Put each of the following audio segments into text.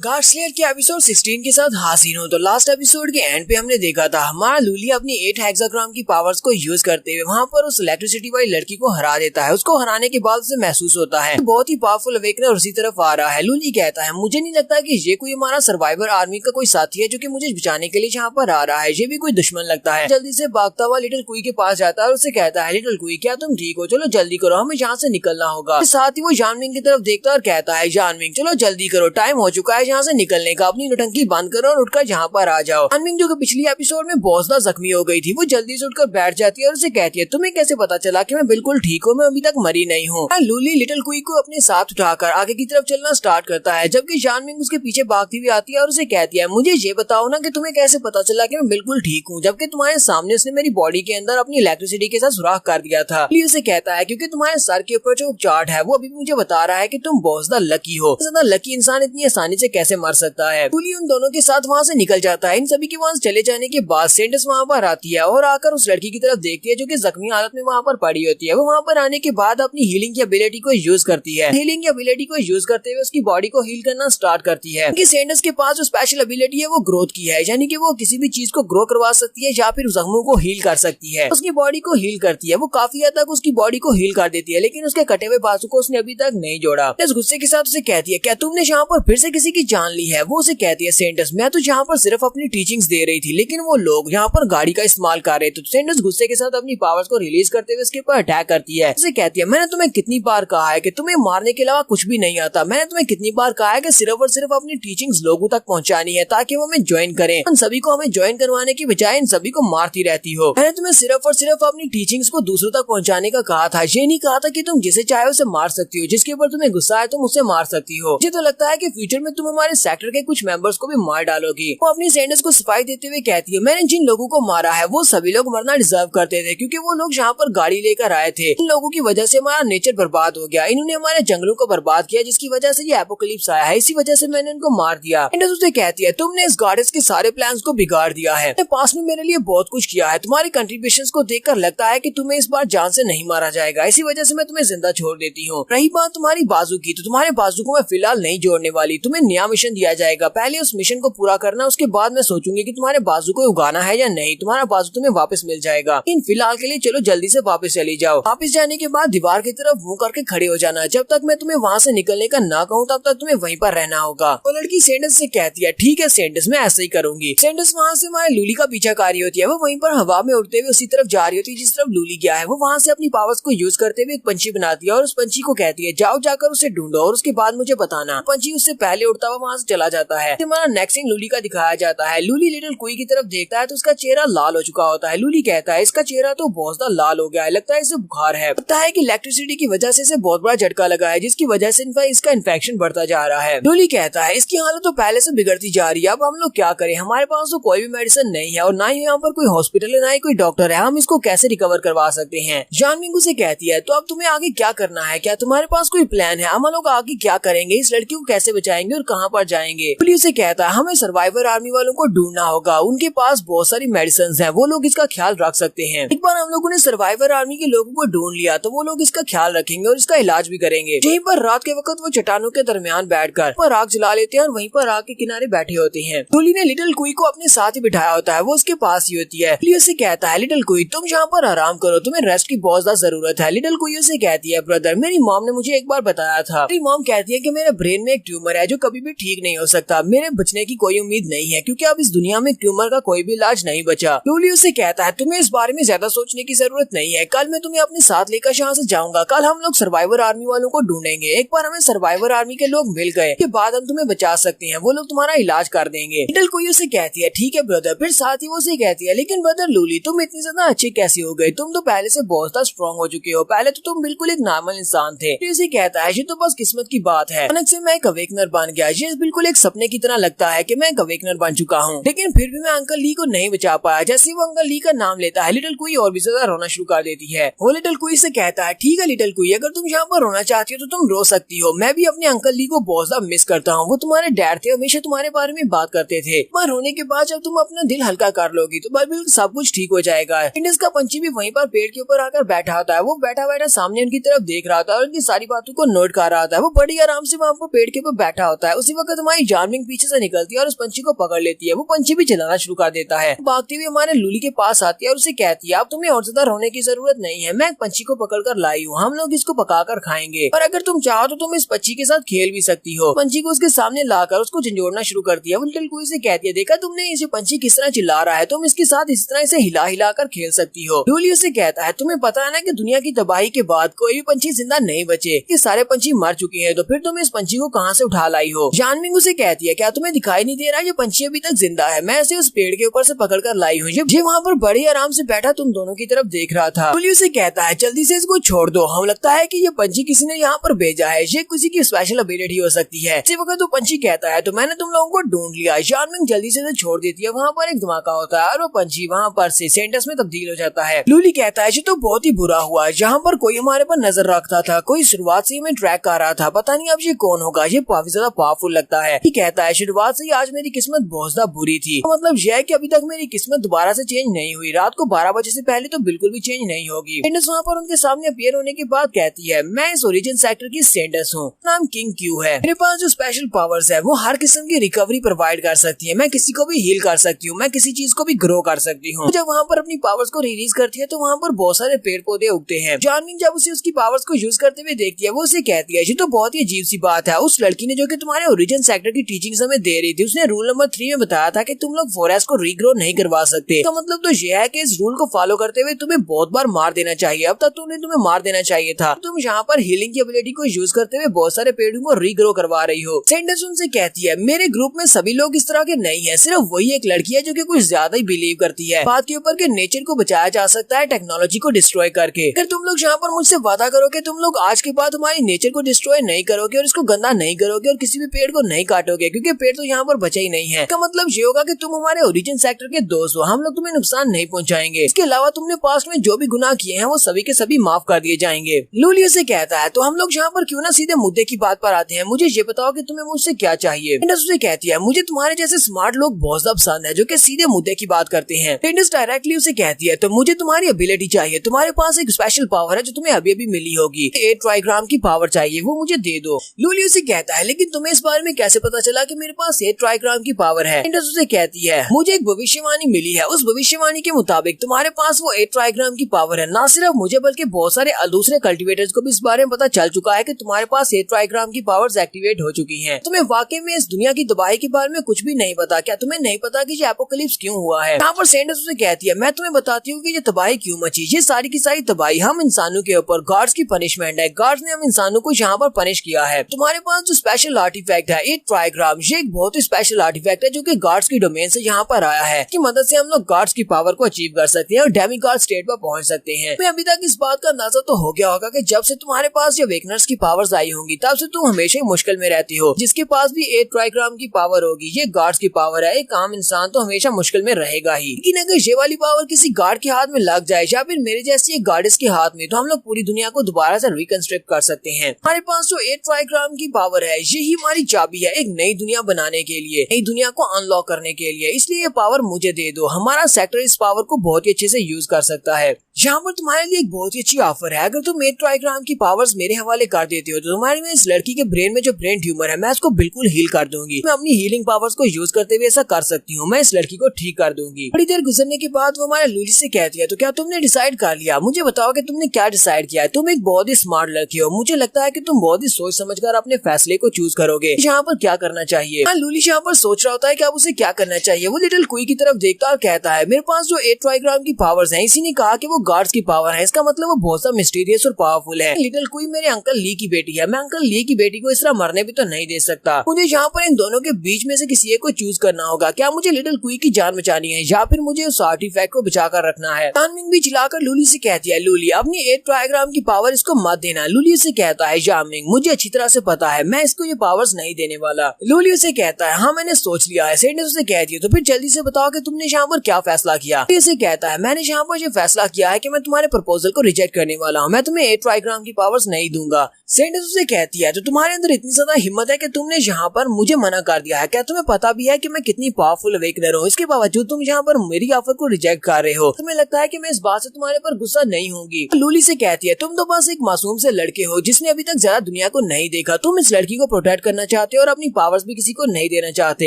गार्सलेयर के एपिसोड 16 के साथ हाजिर हूँ। तो लास्ट एपिसोड के एंड पे हमने देखा था हमारा लूली अपनी 8 हेक्साग्राम की पावर्स को यूज करते हुए वहाँ पर उस इलेक्ट्रिसिटी वाली लड़की को हरा देता है। उसको हराने के बाद उसे महसूस होता है बहुत ही पावरफुल अवेकनर उसी तरफ आ रहा है। लूली कहता है मुझे नहीं लगता कि ये कोई हमारा सर्वाइवर आर्मी का कोई साथी है जो कि मुझे बचाने के लिए यहाँ पर आ रहा है। ये भी कोई दुश्मन लगता है। जल्दी से भागता हुआ लिटिल कुई के पास जाता है और उसे कहता है लिटिल कुई क्या तुम ठीक हो? चलो जल्दी करो, हमें यहाँ से निकलना होगा। साथ ही वो जानविंग की तरफ देखता है और कहता है जानविंग चलो जल्दी करो, टाइम हो चुका है यहाँ से निकलने का, अपनी नौटंकी बंद करो और उठकर यहाँ पर आ जाओ। जानविंग जो कि पिछली एपिसोड में बहुत ज्यादा जख्मी हो गई थी वो जल्दी से उठकर बैठ जाती है और उसे कहती है तुम्हें कैसे पता चला कि मैं बिल्कुल ठीक हूँ, मैं अभी तक मरी नहीं हूँ। लूली लिटिल कुई को अपने साथ उठाकर आगे की तरफ चलना स्टार्ट करता है जबकि जानविंग उसके पीछे भागती हुई आती है और उसे कहती है मुझे ये बताओ ना कि तुम्हें कैसे पता चला कि मैं बिल्कुल ठीक हूँ जबकि तुम्हारे सामने उसने मेरी बॉडी के अंदर अपनी इलेक्ट्रिसिटी के साथ सुराख कर दिया था। लूली उसे कहता है क्योंकि तुम्हारे सर के ऊपर जो चार्ट है वो अभी भी मुझे बता रहा है कि तुम बहुत ज्यादा लकी हो। ज्यादा लकी इंसान इतनी आसानी से कैसे मर सकता है। लूली उन दोनों के साथ वहाँ से निकल जाता है। इन सभी के वहाँ चले जाने के बाद सेंडस वहाँ पर आती है और आकर उस लड़की की तरफ देखती है जो कि जख्मी हालत में वहाँ पर पड़ी होती है। वो वहाँ पर आने के बाद अपनी हीलिंग की एबिलिटी को यूज करती है। हीलिंग की एबिलिटी को यूज करते हुए उसकी बॉडी को हील करना स्टार्ट करती है। क्योंकि सेंडस के पास जो स्पेशल एबिलिटी है वो ग्रोथ की है, यानी कि वो किसी भी चीज को ग्रो करवा सकती है या फिर जख्मों को हील कर सकती है। उसकी बॉडी को हील करती है। वो काफी हद तक उसकी बॉडी को हील कर देती है लेकिन उसके कटे हुए बाजू को उसने अभी तक नहीं जोड़ा। इस गुस्से के साथ उसे कहती है क्या तुमने यहाँ पर फिर से किसी की जान ली है? वो उसे कहती है सेंडस मैं तो यहाँ पर सिर्फ अपनी टीचिंग्स दे रही थी लेकिन वो लोग यहाँ पर गाड़ी का इस्तेमाल कर रहे थे। तो सेंडस गुस्से के साथ अपनी पावर्स को रिलीज करते हुए उसके ऊपर अटैक करती है। उसे कहती है मैंने तुम्हें कितनी बार कहा है कि तुम्हें मारने के अलावा कुछ भी नहीं आता। मैंने तुम्हें कितनी बार कहा है कि सिर्फ और सिर्फ अपनी टीचिंग्स लोगों तक पहुँचानी है ताकि वो हमें ज्वाइन करें। उन सभी को हमें ज्वाइन करवाने की बजाय इन सभी को मारती रहती हो। मैंने तुम्हें सिर्फ और सिर्फ अपनी टीचिंग्स को दूसरों तक पहुँचाने का कहा था। ये नहीं कहा था कि तुम जिसे चाहे उसे मार सकती हो, जिसके ऊपर तुम्हें गुस्सा है तुम उसे मार सकती हो। मुझे तो लगता है कि फ्यूचर में तुम हमारे सेक्टर के कुछ मेंबर्स को भी मार डालोगी। वो अपनी सेंडस को सफाई देते हुए कहती है मैंने जिन लोगों को मारा है वो सभी लोग मरना डिजर्व करते थे क्योंकि वो लोग यहाँ पर गाड़ी लेकर आए थे। इन लोगों की वजह से हमारा नेचर बर्बाद हो गया। इन्होंने हमारे जंगलों को बर्बाद किया जिसकी वजह से ये एपोकलिप्स आया है। इसी वजह से मैंने इनको मार दिया। सेंडस उसे कहती है तुमने इस गार्डन्स के सारे प्लान्स को बिगाड़ दिया है। पास में मेरे लिए बहुत कुछ किया है। तुम्हारे कंट्रीब्यूशंस को देखकर लगता है कि तुम्हें इस बार जान से नहीं मारा जाएगा, इसी वजह से मैं तुम्हें जिंदा छोड़ देती हूँ। रही बात तुम्हारी बाजू की तो तुम्हारे बाजू को मैं फिलहाल नहीं जोड़ने वाली। तुम्हें नया मिशन दिया जाएगा, पहले उस मिशन को पूरा करना, उसके बाद मैं सोचूंगी कि तुम्हारे बाजू को उगाना है या नहीं। तुम्हारा बाजू तुम्हें वापस मिल जाएगा। इन फिलहाल के लिए चलो जल्दी से वापस चली जाओ। वापस जाने के बाद दीवार की तरफ मुंह करके खड़े हो जाना। जब तक मैं तुम्हें वहाँ से निकलने का ना कहूँ तब तक तुम्हें वहीं पर रहना होगा। वो लड़की सेंडस से कहती है ठीक है सेंडस मैं ऐसा ही करूंगी। सेंडस वहाँ से हमारे लूली का पीछा कर रही होती है। वो वहीं पर हवा में उड़ते हुए उसी तरफ जा रही होती है जिस तरफ लूली गया है। वो वहाँ से अपनी पावर्स को यूज करते हुए एक पंछी बनाती है और उस पंछी को कहती है जाओ जाकर उसे ढूंढो और उसके बाद मुझे बताना। पंछी उससे पहले उड़ता हुआ वहाँ से चला जाता है। हमारा नेक्स्ट सीन लूली का दिखाया जाता है। लूली लिटिल कुई की तरफ देखता है तो उसका चेहरा लाल हो चुका होता है। लूली कहता है इसका चेहरा तो बहुत ज्यादा लाल हो गया है, लगता है इसे बुखार है। लगता है कि इलेक्ट्रिसिटी की वजह से इसे बहुत बड़ा झटका लगा है जिसकी वजह से इसका इन्फेक्शन बढ़ता जा रहा है। लूली कहता है इसकी हालत तो पहले से बिगड़ती जा रही है, अब हम लोग क्या करें? हमारे पास तो कोई भी मेडिसिन नहीं है और ना ही यहाँ पर कोई हॉस्पिटल है ना ही कोई डॉक्टर है। हम इसको कैसे रिकवर करवा सकते हैं? जानविंग उसे कहती है तो अब तुम्हें आगे क्या करना है? क्या तुम्हारे पास कोई प्लान है? हम लोग आगे क्या करेंगे? इस लड़की को कैसे बचाएंगे और कहाँ पर जाएंगे? लूली उसे कहता है हमें सर्वाइवर आर्मी वालों को ढूंढना होगा, उनके पास बहुत सारी मेडिसिन है, वो लोग इसका ख्याल रख सकते हैं। एक बार हम लोगों ने सर्वाइवर आर्मी के लोगों को ढूंढ लिया तो वो लोग इसका ख्याल रखेंगे और इसका इलाज भी करेंगे। यहीं पर रात के वक्त वो चट्टानों के दरमियान बैठकर पर आग जला लेते हैं और वहीं पर आग के किनारे बैठे होते हैं। लूली ने लिटिल कुई को अपने साथ ही बिठाया होता है, वो उसके पास ही होती है। लूली उसे कहता है लिटिल कुई तुम यहाँ पर आराम करो, तुम्हें रेस्ट की बहुत ज्यादा जरूरत है। लिटिल कुई उसे कहती है ब्रदर मेरी मॉम ने मुझे एक बार बताया था। मेरी मॉम कहती है कि मेरे ब्रेन में एक ट्यूमर है जो कभी भी ठीक नहीं हो सकता, मेरे बचने की कोई उम्मीद नहीं है क्योंकि अब इस दुनिया में ट्यूमर का कोई भी इलाज नहीं बचा। लूली उसे कहता है तुम्हें इस बारे में ज्यादा सोचने की जरूरत नहीं है, कल मैं तुम्हें अपने साथ लेकर यहाँ से जाऊंगा। कल हम लोग सर्वाइवर आर्मी वालों को ढूंढेंगे। एक बार हमें सर्वाइवर आर्मी के लोग मिल गए के बाद हम तुम्हें बचा सकते हैं, वो लोग तुम्हारा इलाज कर देंगे। लिटिल कुई उसे कहती है ठीक है ब्रदर। फिर साथ ही वो उसे कहती है लेकिन ब्रदर लूली तुम इतनी ज्यादा अच्छी कैसी हो गई? तुम तो पहले से बहुत ज्यादा स्ट्रॉन्ग हो चुके हो, पहले तो तुम बिल्कुल एक नॉर्मल इंसान थे। फिर उसे कहता है ये तो बस किस्मत की बात है, अचानक से मैं एक अवेकनर बन गया। ये बिल्कुल एक सपने की तरह लगता है कि मैं एक अवेकनर बन चुका हूँ, लेकिन फिर भी मैं अंकल ली को नहीं बचा पाया। जैसे वो अंकल ली का नाम लेता है लिटिल कुई और भी ज्यादा रोना शुरू कर देती है। वो लिटिल कुई से कहता है ठीक है लिटिल कुई अगर तुम यहाँ पर रोना चाहती हो तो तुम रो सकती हो, मैं भी अपने अंकल ली को बहुत ज्यादा मिस करता हूँ। वो तुम्हारे डैड थे, हमेशा तुम्हारे बारे में बात करते थे। पर रोने के बाद जब तुम अपना दिल हल्का कर लोगी तो बिल्कुल सब कुछ ठीक हो जाएगा। इंडियंस का पंछी भी वहीं पर पेड़ के ऊपर आकर बैठा होता है। वो बैठा सामने उनकी तरफ देख रहा था और उनकी सारी बातों को नोट कर रहा था। वो बड़ी आराम से वहाँ पर पेड़ के ऊपर बैठा होता है। उसी वक्त हमारी जानविंग पीछे से निकलती है और उस पंछी को पकड़ लेती है। वो पंछी भी चलाना शुरू कर देता है। भागती हुई हमारे लूली के पास आती है और उसे कहती है अब तुम्हें और ज्यादा रोने की जरूरत नहीं है, मैं एक पंछी को पकड़ कर लाई हूँ, हम लोग इसको पकाकर खाएंगे और अगर तुम चाहो तो तुम इस पंछी के साथ खेल भी सकती हो। पंछी को उसके सामने लाकर उसको झंझोड़ना शुरू करती है। वो लिटिल कुई से कहती है देखा तुमने इसे पंछी किस तरह चिल्ला रहा है, तुम इसके साथ इस तरह इसे हिला हिला कर खेल सकती हो। लूली उसे कहता है तुम्हें पता है ना कि दुनिया की तबाही के बाद कोई भी पंछी जिंदा नहीं बचे, ये सारे पंछी मर चुके हैं, तो फिर तुम इस पंछी को कहाँ से उठा लाई हो। जानविंग उसे कहती है क्या तुम्हें दिखाई नहीं दे रहा ये पंछी अभी तक जिंदा है, मैं इसे उस पेड़ के ऊपर से पकड़ कर लाई हूँ, ये वहाँ पर बड़े आराम से बैठा तुम दोनों की तरफ देख रहा था। लूली उसे कहता है जल्दी से इसको छोड़ दो, हम लगता है कि ये पंछी किसी ने यहाँ पर भेजा है, ये किसी की स्पेशल एबिलिटी हो सकती है। इसी वक्त वो पंछी कहता है तो मैंने तुम लोगों को ढूंढ लिया। जानविंग जल्दी से छोड़ देती है। वहाँ पर एक धमाका होता है और वो पंछी वहाँ पर से सेंटस में तब्दील हो जाता है। लूली कहता है ये तो बहुत ही बुरा हुआ, जहाँ पर कोई हमारे पर नजर रखता था, कोई शुरुआत से हमें ट्रैक कर रहा था, पता नहीं अब ये कौन होगा, ये काफी ज्यादा पावरफुल लगता है। ये कहता है शुरुआत से ही आज मेरी किस्मत बहुत ज्यादा बुरी थी, तो मतलब यह है कि अभी तक मेरी किस्मत दोबारा से चेंज नहीं हुई, रात को 12 बजे से पहले तो बिल्कुल भी चेंज नहीं होगी। सेंडस वहाँ पर उनके सामने अपीयर होने के बाद कहती है मैं इस ओरिजिन सेक्टर की सेंडस हूँ, नाम किंग क्यू है, मेरे पास जो स्पेशल पावर्स है वो हर किस्म की रिकवरी प्रोवाइड कर सकती है, मैं किसी को भी हील कर सकती हूँ, मैं किसी चीज को भी ग्रो कर सकती हूँ। जब वहाँ पर अपनी पावर्स को रिलीज करती है तो वहाँ पर बहुत सारे पेड़ पौधे उगते हैं। जानविंग जब उसे उसकी पावर्स को यूज करते हुए देखती है वो उसे कहती है ये तो बहुत ही अजीब सी बात है, उस लड़की ने जो कि तुम्हारे ओरिजिन सेक्टर की टीचिंग हमें दे रही थी उसने रूल नंबर 3 में बताया था कि तुम लोग फॉरेस्ट को रीग्रो नहीं करवा सकते, तो मतलब तो यह है कि इस रूल को फॉलो करते हुए तुम्हें बहुत बार मार देना चाहिए, अब तक तुम्हें मार देना चाहिए था, तुम यहाँ पर हीलिंग की एबिलिटी को यूज करते हुए बहुत सारे पेड़ों को रीग्रो करवा रही हो। सेंडस उनसे कहती है मेरे ग्रुप में सभी लोग इस तरह के नहीं है, सिर्फ वही एक लड़की है जो कि कुछ ज्यादा ही बिलीव करती है बात के ऊपर के नेचर को बचाया जा सकता है टेक्नोलॉजी को डिस्ट्रॉय करके। अगर तुम लोग यहाँ पर मुझसे वादा करोगे तुम लोग आज के बाद हमारी नेचर को डिस्ट्रॉय नहीं करोगे और इसको गंदा नहीं करोगे और किसी भी पेड़ को नहीं काटोगे, क्योंकि पेड़ तो यहाँ पर बचा ही नहीं है, इसका मतलब ये होगा कि तुम हमारे ओरिजिन सेक्टर के दोस्त हो, हम लोग तुम्हें नुकसान नहीं पहुँचाएंगे, इसके अलावा तुमने पास्ट में जो भी गुनाह किए हैं वो सभी के सभी माफ कर दिए जाएंगे। लूली से कहता है तो हम लोग यहाँ पर क्यों ना सीधे मुद्दे की बात पर आते हैं, मुझे ये बताओ कि तुम्हें मुझसे क्या चाहिए। टेंडस उसे कहती है मुझे तुम्हारे जैसे स्मार्ट लोग बहुत ज्यादा पसंद है जो कि सीधे मुद्दे की बात करते हैं। टेंडस डायरेक्टली उसे कहती है तो मुझे तुम्हारी एबिलिटी चाहिए, तुम्हारे पास एक स्पेशल पावर है जो तुम्हें अभी अभी मिली होगी, 8 ट्राइग्राम की पावर चाहिए, वो मुझे दे दो। लूली उसे कहता है लेकिन तुम्हें इस बारे में कैसे पता चला कि मेरे पास 8 ट्राइग्राम की पावर है। टेंडस उसे कहती है मुझे एक भविष्यवाणी मिली है, उस भविष्यवाणी के मुताबिक तुम्हारे पास वो 8 ट्राइग्राम की पावर है, ना सिर्फ मुझे बल्कि बहुत सारे दूसरे कल्टीवेटर्स को भी इस बारे में पता चल चुका है कि तुम्हारे पास 8 ट्राइग्राम की पावर्स एक्टिवेट हो चुकी हैं। तुम्हें वाकई में इस दुनिया की तबाही के बारे में कुछ भी नहीं पता, क्या तुम्हें नहीं पता कि ये एपोकलिप्स क्यों हुआ है। यहाँ पर सेंडस उसे कहती है मैं तुम्हें बताती हूँ कि ये तबाही क्यों मची, ये सारी की सारी तबाही हम इंसानों के ऊपर गॉड्स की पनिशमेंट है, गॉड्स ने हम इंसानों को यहाँ पर पनिश किया है। तुम्हारे पास जो स्पेशल आर्टिफैक्ट है 8 ट्राइग्राम, ये एक बहुत ही स्पेशल आर्टिफैक्ट है जो कि गॉड्स की डोमेन से यहाँ पर आया है, की मदद से हम लोग गॉड्स की पावर को अचीव कर सकते हैं और डेमी गॉड स्टेट पर पहुँच सकते हैं। मैं अभी तक इस बात का अंदाजा तो हो गया होगा कि जब से तुम्हारे पास ये वेकनर्स की पावर्स आई होंगी तब से तुम हमेशा ही मुश्किल में रहती हो। जिसके पास भी 8 ट्राइग्राम की पावर होगी ये गॉड्स की पावर है, एक आम इंसान तो हमेशा मुश्किल में रहेगा ही, लेकिन अगर ये वाली पावर किसी गार्ड के हाथ में लग जाए या फिर मेरे जैसी एक गॉडेस के हाथ में, तो हम लोग पूरी दुनिया को दोबारा से रिकंस्ट्रक्ट कर सकते हैं। हमारे पास जो 8 ट्राइग्राम की पावर है यही हमारी चाबी है एक नई दुनिया बनाने के लिए, नई दुनिया को अनलॉक करने के लिए, इसलिए ये पावर मुझे दे दो, हमारा सेक्टर इस पावर को बहुत ही अच्छे से यूज कर सकता है। यहाँ पर तुम्हारे लिए एक बहुत ही अच्छी ऑफर है, अगर तुम 8 ट्राइग्राम की पावर्स मेरे हवाले कर देते हो तो तुम्हारे में इस लड़की के ब्रेन में जो ब्रेन ट्यूमर है मैं इसको बिल्कुल हील कर दूंगी, मैं अपनी हीलिंग पावर्स को यूज करते हुए ऐसा कर सकती हूँ, मैं इस लड़की को ठीक कर दूंगी। थोड़ी देर गुजरने के बाद वो हमारे लूली से कहती है तो क्या तुमने डिसाइड कर लिया, मुझे बताओ कि तुमने क्या डिसाइड किया है, तुम एक बहुत ही स्मार्ट लड़की हो, मुझे लगता है कि तुम बहुत ही सोच समझकर अपने फैसले को चूज करोगे, यहाँ पर क्या करना चाहिए। लूली यहाँ पर सोच रहा होता है कि अब उसे क्या करना चाहिए। वो लिटिल कुई की तरफ देखता और कहता है मेरे पास जो 8 ट्राइग्राम की पावर्स हैं इसी ने कहा कि वो गॉड्स की पावर है, इसका मतलब वो बहुत सा मिस्टीरियस और पावरफुल है। लिटिल कुई मेरे अंकल ली की बेटी है, मैं अंकल ली की बेटी को इस तरह मरने भी तो नहीं दे सकता, मुझे यहाँ पर इन दोनों के बीच में से किसी एक को चूज करना होगा, क्या मुझे लिटिल कुई की जान बचानी है या फिर मुझे उस आर्टिफैक्ट को बचा कर रखना है। जानविंग भी चिल्लाकर लूली से कहती है लूली अपनी 8 ट्राइग्राम की पावर इसको मत देना। लूली से कहता है जानविंग मुझे अच्छी तरह से पता है मैं इसको ये पावर्स नहीं देने वाला। लूली से कहता है हाँ मैंने सोच लिया है। सेंडस उसे कहती है तो फिर जल्दी से बताओ कि तुमने यहाँ पर क्या फैसला किया। इसे कहता है मैंने यहाँ पर ये फैसला किया है कि मैं तुम्हारे प्रपोजल को रिजेक्ट करने वाला हूँ, मैं तुम्हें 8 ट्राइग्राम की पावर्स नहीं दूंगा। सेंडस उसे कहती है तो तुम्हारे अंदर इतनी ज्यादा हिम्मत है कि तुमने यहाँ पर मुझे मना कर दिया है, क्या तुम्हें पता भी है कि मैं कितनी पावरफुल अवेकनर हूँ, इसके बावजूद तुम यहाँ पर मेरी ऑफर को रिजेक्ट कर रहे हो, तुम्हें लगता है कि मैं इस बात से तुम्हारे पर गुस्सा नहीं होंगी। लूली से कहती है तुम तो बस एक मासूम से लड़के हो जिसने अभी तक ज्यादा दुनिया को नहीं देखा, तुम इस लड़की को प्रोटेक्ट करना चाहते और अपनी पावर्स भी किसी को नहीं देना चाहते।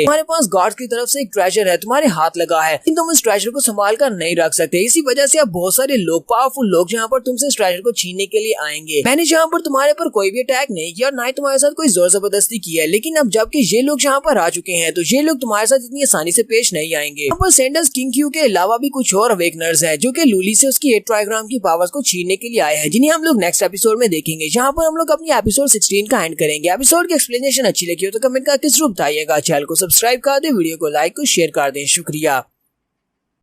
तुम्हारे पास गॉड्स की तरफ से एक ट्रेजर है, तुम्हारे हाथ लगा है, लेकिन तुम इस ट्रेजर को संभाल कर नहीं रख सकते। इसी वजह से अब बहुत सारे लोग, पावरफुल लोग जहाँ पर तुमसे इस ट्रेजर को छीनने के लिए आएंगे। मैंने जहाँ पर तुम्हारे पर कोई भी अटैक नहीं किया और ना ही तुम्हारे साथ कोई जोर जबरदस्ती की है, लेकिन अब जबकि ये लोग यहाँ पर आ चुके हैं तो ये लोग तुम्हारे साथ इतनी आसानी से पेश नहीं आएंगे। यहाँ पर सेंडर्स किंग क्यू के अलावा भी कुछ और अवेकनर्स हैं जो कि लूली से उसकी 8 ट्राइग्राम की पावर्स को छीनने के लिए आए हैं, जिन्हें हम लोग नेक्स्ट एपिसोड में देखेंगे, जहाँ पर हम लोग अपनी एपिसोड 16 का एंड करेंगे। एपिसोड की एक्सप्लेनेशन अच्छी लगी हो तो कमेंट करके जरूर बताइएगा। चैनल को सब्सक्राइब कर दे, वीडियो को लाइक और शेयर कर दें। शुक्रिया।